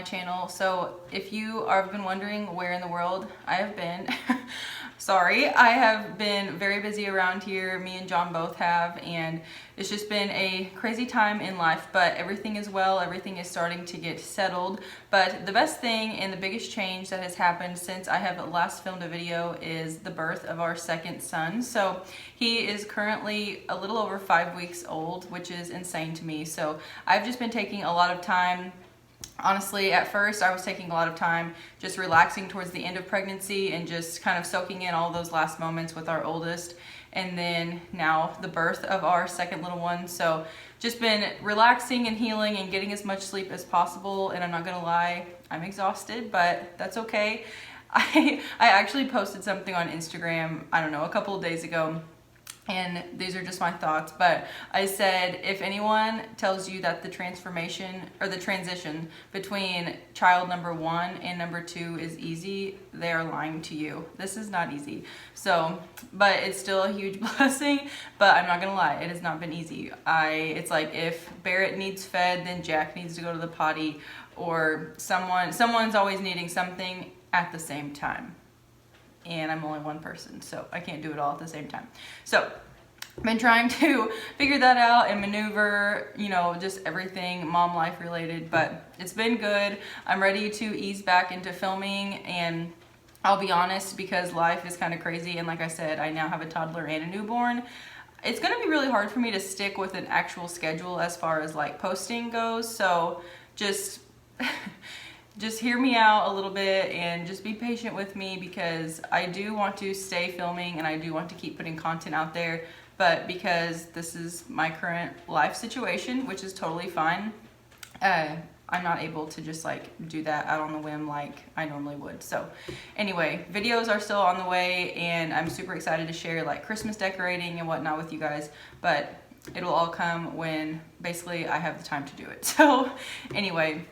channel. So if you have been wondering where in the world I have been, sorry, I have been very busy around here. Me and John both have, and it's just been a crazy time in life, but everything is well. Everything is starting to get settled. But the best thing and the biggest change that has happened since I have last filmed a video is the birth of our second son. So he is currently a little over 5 weeks old, which is insane to me. So I've just been taking a lot of time. Honestly, at first I was taking a lot of time just relaxing towards the end of pregnancy and just kind of soaking in all those last moments with our oldest, and then now the birth of our second little one. So just been relaxing and healing and getting as much sleep as possible, and I'm not gonna lie, I'm exhausted, but that's okay. I actually posted something on Instagram, I don't know, a couple of days ago, and these are just my thoughts, but I said, if anyone tells you that the transformation or the transition between child number 1 and number 2 is easy, they are lying to you. This is not easy. So, but it's still a huge blessing, but I'm not gonna lie, it has not been easy. It's like if Barrett needs fed, then Jack needs to go to the potty, or someone's always needing something at the same time. And I'm only one person, so I can't do it all at the same time. So I've been trying to figure that out and maneuver, you know, just everything mom life related, but it's been good. I'm ready to ease back into filming, and I'll be honest, because life is kind of crazy, and like I said, I now have a toddler and a newborn. It's gonna be really hard for me to stick with an actual schedule as far as like posting goes, so just hear me out a little bit and just be patient with me, because I do want to stay filming and I do want to keep putting content out there, but because this is my current life situation, which is totally fine, I'm not able to just like do that out on the whim like I normally would. So anyway, videos are still on the way, and I'm super excited to share like Christmas decorating and whatnot with you guys, but it'll all come when basically I have the time to do it. So anyway,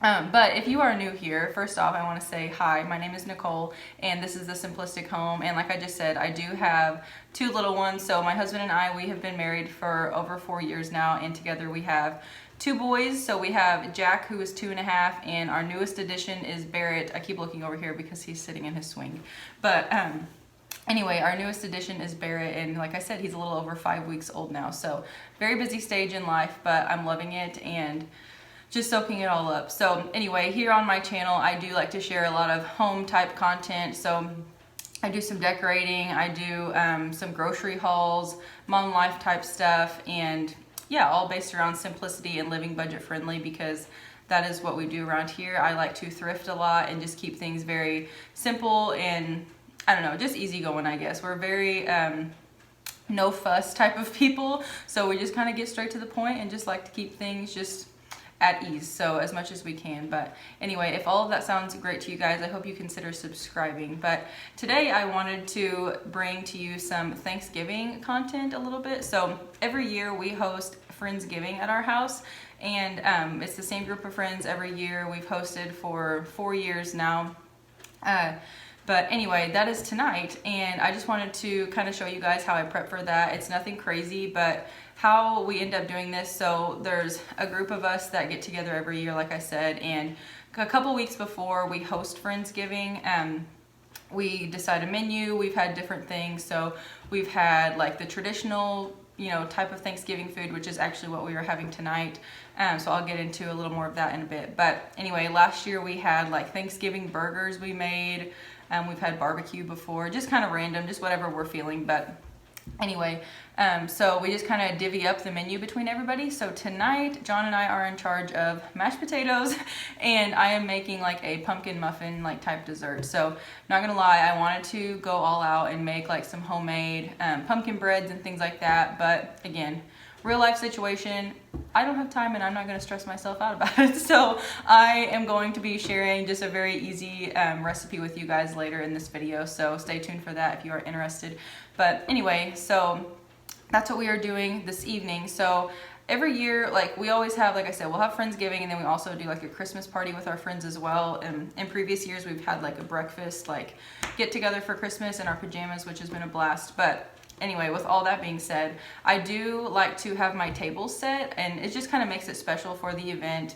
but if you are new here, first off, I want to say hi, my name is Nicole, and this is the Simplistic home. And like I just said, I do have 2 little ones. So my husband and I, we have been married for over 4 years now, and together we have 2 boys. So we have Jack, who is 2.5, and our newest addition is Barrett. I keep looking over here because he's sitting in his swing. But anyway, our newest addition is Barrett, and like I said, he's a little over 5 weeks old now. So very busy stage in life, but I'm loving it and just soaking it all up. So anyway, here on my channel, I do like to share a lot of home type content. So I do some decorating, I do some grocery hauls, mom life type stuff, and yeah, all based around simplicity and living budget friendly, because that is what we do around here. I like to thrift a lot and just keep things very simple and, I don't know, just easygoing, I guess. We're very no fuss type of people, so we just kind of get straight to the point and just like to keep things just at ease, so as much as we can. But anyway, if all of that sounds great to you guys, I hope you consider subscribing. But today I wanted to bring to you some Thanksgiving content a little bit. So every year we host Friendsgiving at our house, and it's the same group of friends every year. We've hosted for 4 years now. But anyway, that is tonight, and I just wanted to kind of show you guys how I prep for that. It's nothing crazy, but how we end up doing this. So there's a group of us that get together every year, like I said, and a couple weeks before we host Friendsgiving, we decide a menu. We've had different things. So we've had like the traditional, you know, type of Thanksgiving food, which is actually what we are having tonight. So I'll get into a little more of that in a bit. But anyway, last year we had like Thanksgiving burgers we made. We've had barbecue before, just kind of random, just whatever we're feeling. But anyway, so we just kind of divvy up the menu between everybody. So tonight, John and I are in charge of mashed potatoes, and I am making like a pumpkin muffin like type dessert. So not gonna lie, I wanted to go all out and make like some homemade pumpkin breads and things like that. But again, real life situation, I don't have time and I'm not going to stress myself out about it. So I am going to be sharing just a very easy recipe with you guys later in this video. So stay tuned for that if you are interested. But anyway, so that's what we are doing this evening. So every year, like we always have, like I said, we'll have Friendsgiving, and then we also do like a Christmas party with our friends as well. And in previous years, we've had like a breakfast, like get together for Christmas in our pajamas, which has been a blast. But anyway, with all that being said, I do like to have my table set, and it just kind of makes it special for the event.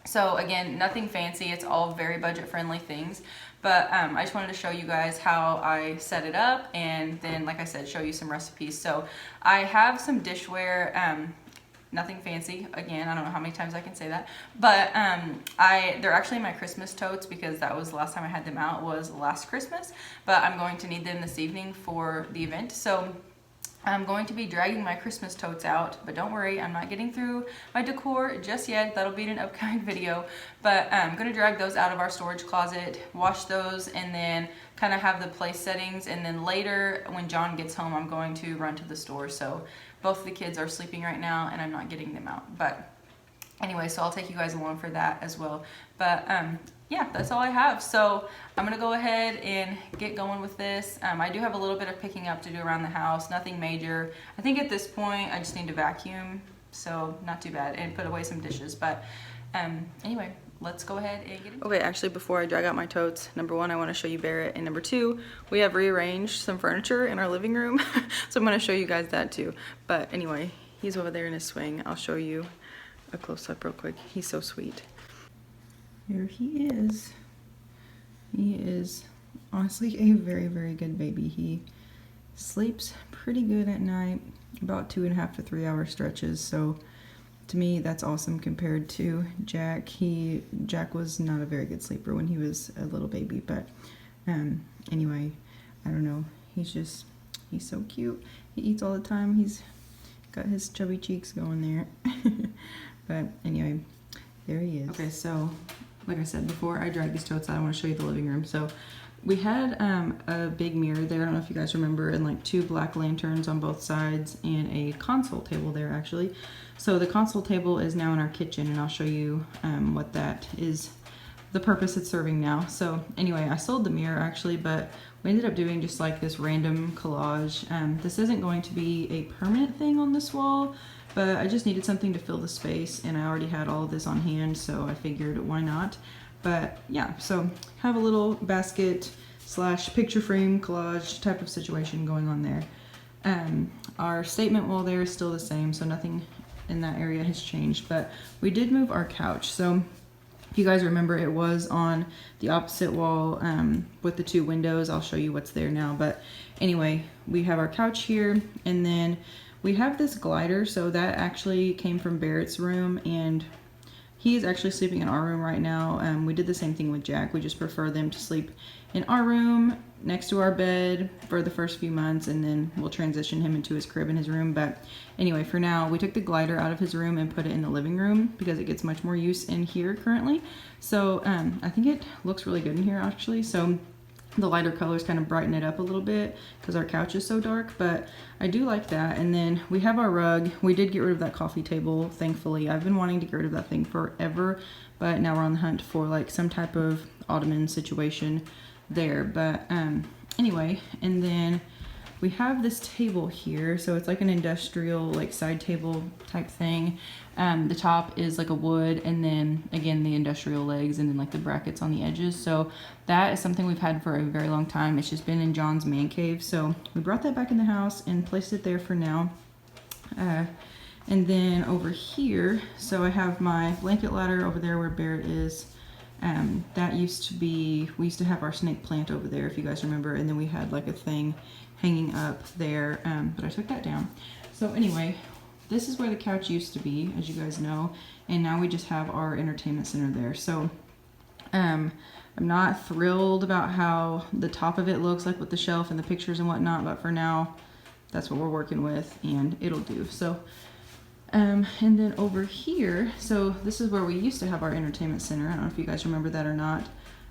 So again, nothing fancy. It's all very budget-friendly things. But I just wanted to show you guys how I set it up, and then, like I said, show you some recipes. So I have some dishware, nothing fancy. Again, I don't know how many times I can say that, but they're actually my Christmas totes, because that was the last time I had them out, was last Christmas. But I'm going to need them this evening for the event. So I'm going to be dragging my Christmas totes out, but don't worry, I'm not getting through my decor just yet. That'll be in an upcoming video. But I'm going to drag those out of our storage closet, wash those, and then kind of have the place settings. And then later, when John gets home, I'm going to run to the store. So both of the kids are sleeping right now, and I'm not getting them out. But anyway, so I'll take you guys along for that as well. But yeah, that's all I have. So I'm gonna go ahead and get going with this. I do have a little bit of picking up to do around the house, nothing major. I think at this point I just need to vacuum, so not too bad, and put away some dishes. But anyway, let's go ahead and get it. Okay, actually, before I drag out my totes, number one, I want to show you Barrett, and number two, we have rearranged some furniture in our living room. So I'm going to show you guys that too. But anyway, he's over there in his swing. I'll show you a close-up real quick. He's so sweet. Here he is. He is honestly a very, very good baby. He sleeps pretty good at night, about 2.5 to 3 hour stretches. So to me, that's awesome compared to Jack. Jack was not a very good sleeper when he was a little baby, but anyway, I don't know. He's so cute. He eats all the time. He's got his chubby cheeks going there. But anyway, there he is. Okay, so like I said, before I drag these totes out, I want to show you the living room. So we had a big mirror there, I don't know if you guys remember, and like 2 black lanterns on both sides, and a console table there actually. So the console table is now in our kitchen, and I'll show you what that is, the purpose it's serving now. So anyway, I sold the mirror actually, but we ended up doing just like this random collage. This isn't going to be a permanent thing on this wall, but I just needed something to fill the space, and I already had all of this on hand, so I figured why not. But yeah, so have a little basket / picture frame collage type of situation going on there. Our statement wall there is still the same, so nothing in that area has changed, but we did move our couch. So if you guys remember, it was on the opposite wall with the 2 windows. I'll show you what's there now. But anyway, we have our couch here, and then we have this glider. So that actually came from Barrett's room, and he is actually sleeping in our room right now. We did the same thing with Jack. We just prefer them to sleep in our room next to our bed for the first few months, and then we'll transition him into his crib in his room. But anyway, for now, we took the glider out of his room and put it in the living room because it gets much more use in here currently. So I think it looks really good in here actually. So the lighter colors kind of brighten it up a little bit because our couch is so dark, but I do like that. And then we have our rug. We did get rid of that coffee table, thankfully. I've been wanting to get rid of that thing forever, but now we're on the hunt for like some type of ottoman situation there. But anyway, and then we have this table here. So it's like an industrial like side table type thing. The top is like a wood, and then again the industrial legs, and then like the brackets on the edges. So that is something we've had for a very long time. It's just been in John's man cave, so we brought that back in the house and placed it there for now. And then over here, so I have my blanket ladder over there where Barrett is. That used to be, we used to have our snake plant over there, if you guys remember, and then we had like a thing hanging up there, but I took that down. So anyway, this is where the couch used to be, as you guys know, and now we just have our entertainment center there. So I'm not thrilled about how the top of it looks like with the shelf and the pictures and whatnot, but for now, that's what we're working with, and it'll do. So and then over here, so this is where we used to have our entertainment center. I don't know if you guys remember that or not.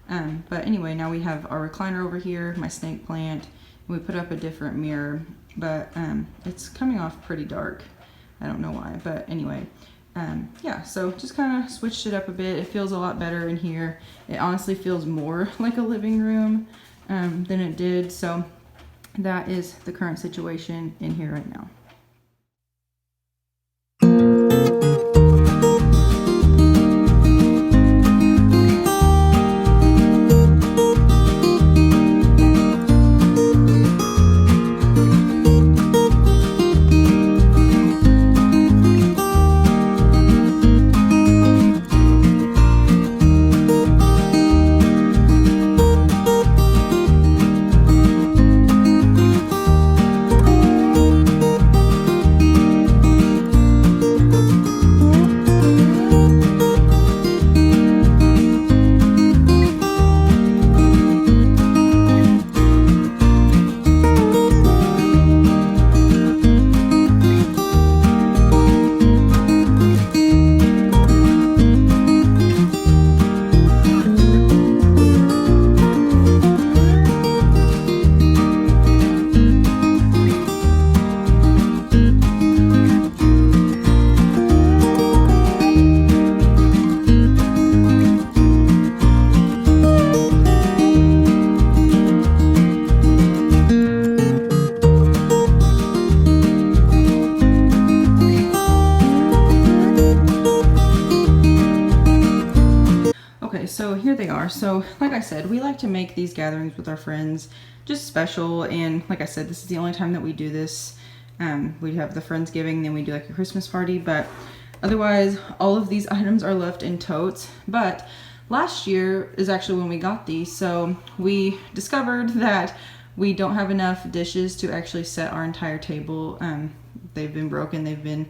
But anyway, now we have our recliner over here, my snake plant. We put up a different mirror, but it's coming off pretty dark. I don't know why, but anyway, yeah, so just kind of switched it up a bit. It feels a lot better in here. It honestly feels more like a living room than it did. So that is the current situation in here right now. more. So like I said, we like to make these gatherings with our friends just special, and like I said, this is the only time that we do this. We have the Friendsgiving, then we do like a Christmas party, but otherwise all of these items are left in totes. But last year is actually when we got these, so we discovered that we don't have enough dishes to actually set our entire table. They've been broken, they've been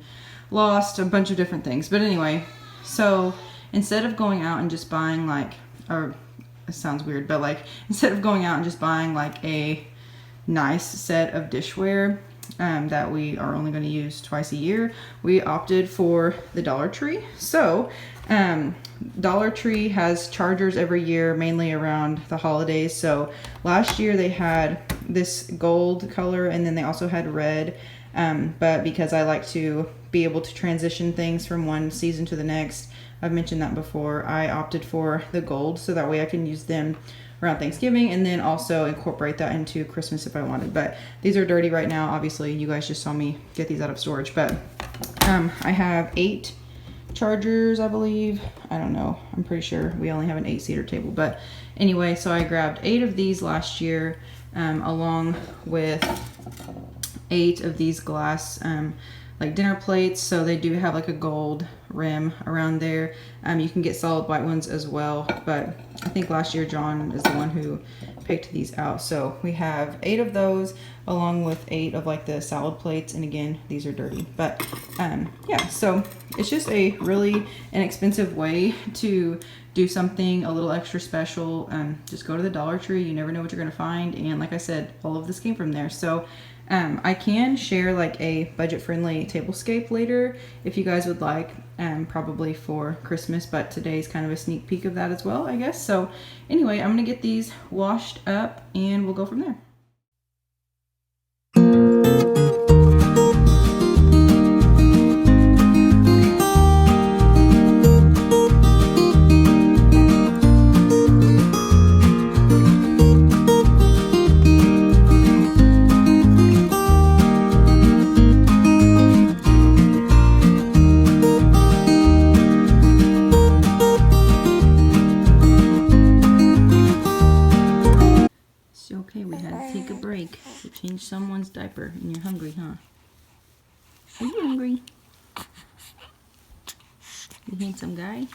lost, a bunch of different things. But anyway, so instead of going out and just buying like, or it sounds weird, but like instead of going out and just buying like a nice set of dishware that we are only going to use twice a year, we opted for the Dollar Tree. So Dollar Tree has chargers every year, mainly around the holidays. So last year they had this gold color, and then they also had red. But because I like to be able to transition things from one season to the next, I've mentioned that before, I opted for the gold so that way I can use them around Thanksgiving and then also incorporate that into Christmas if I wanted. But these are dirty right now. Obviously, you guys just saw me get these out of storage. But I have 8 chargers, I believe. I don't know. I'm pretty sure we only have an 8-seater table. But anyway, so I grabbed 8 of these last year, along with 8 of these glass like dinner plates. So they do have like a gold rim around there. You can get solid white ones as well, but I think last year John is the one who picked these out. So we have 8 of those along with 8 of like the salad plates, and again, these are dirty. But yeah, so it's just a really inexpensive way to do something a little extra special. Just go to the Dollar Tree, you never know what you're gonna find, and like I said, all of this came from there. So I can share like a budget-friendly tablescape later if you guys would like, probably for Christmas, but today's kind of a sneak peek of that as well, I guess. So anyway, I'm gonna get these washed up and we'll go from there. Okay, we had to take a break to change someone's diaper, and you're hungry, huh? Are you hungry? You handsome guy?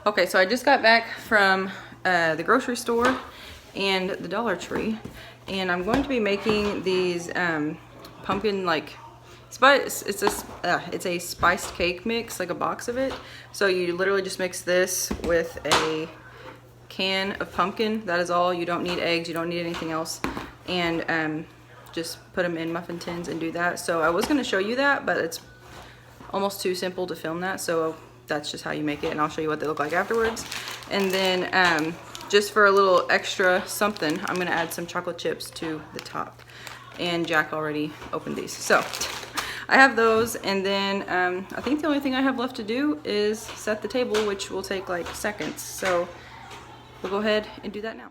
Okay, so I just got back from the grocery store and the Dollar Tree, and I'm going to be making these pumpkin like it's a spiced cake mix, like a box of it. So you literally just mix this with a can of pumpkin. That is all. You don't need eggs, you don't need anything else, and just put them in muffin tins and do that. So I was going to show you that, but it's almost too simple to film that, so that's just how you make it, and I'll show you what they look like afterwards. And then just for a little extra something, I'm going to add some chocolate chips to the top, and Jack already opened these. So I have those, and then I think the only thing I have left to do is set the table, which will take like seconds. So we'll go ahead and do that now.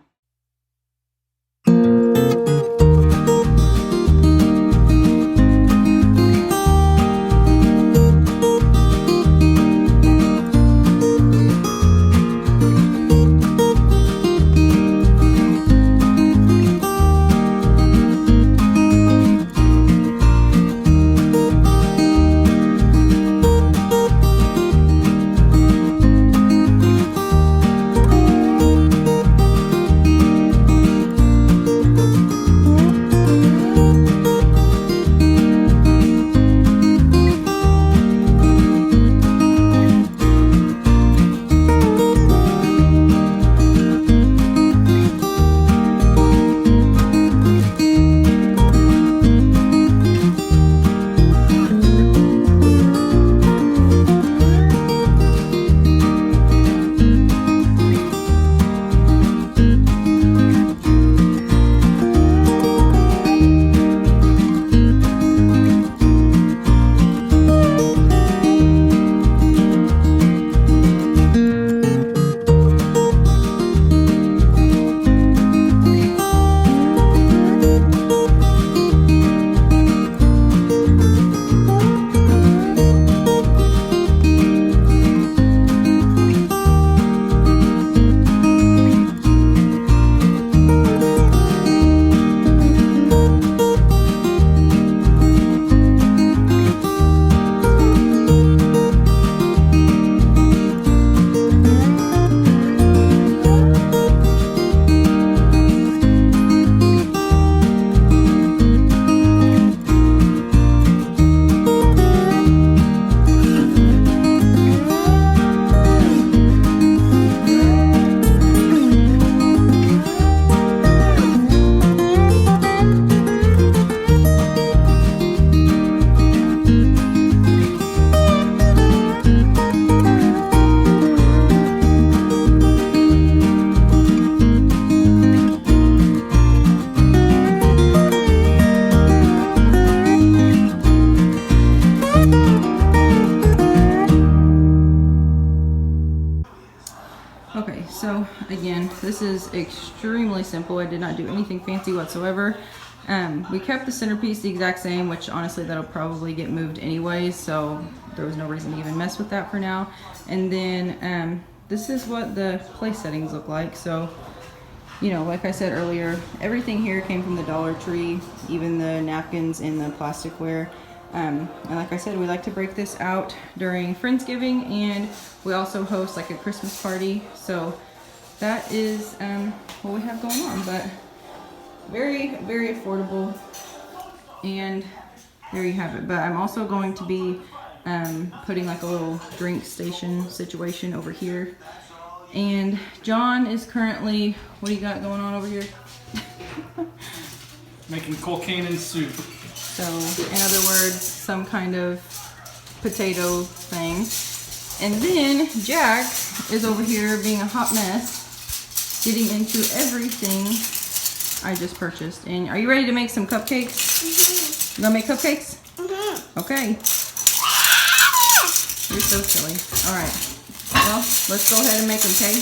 Okay, so again, this is extremely simple. I did not do anything fancy whatsoever. We kept the centerpiece the exact same, which honestly that'll probably get moved anyways, so there was no reason to even mess with that for now. And then this is what the place settings look like. So, you know, like I said earlier, everything here came from the Dollar Tree, even the napkins and the plasticware. And like I said, we like to break this out during Friendsgiving, and we also host like a Christmas party. So that is what we have going on, but very, very affordable. And there you have it. But I'm also going to be putting like a little drink station situation over here. And John is currently, what do you got going on over here? Making cocaine and soup. So, in other words, some kind of potato thing. And then Jack is over here being a hot mess, getting into everything I just purchased. And are you ready to make some cupcakes? Mm-hmm. You gonna make cupcakes? Mm-hmm. Okay. You're so silly. All right. Well, let's go ahead and make them, okay?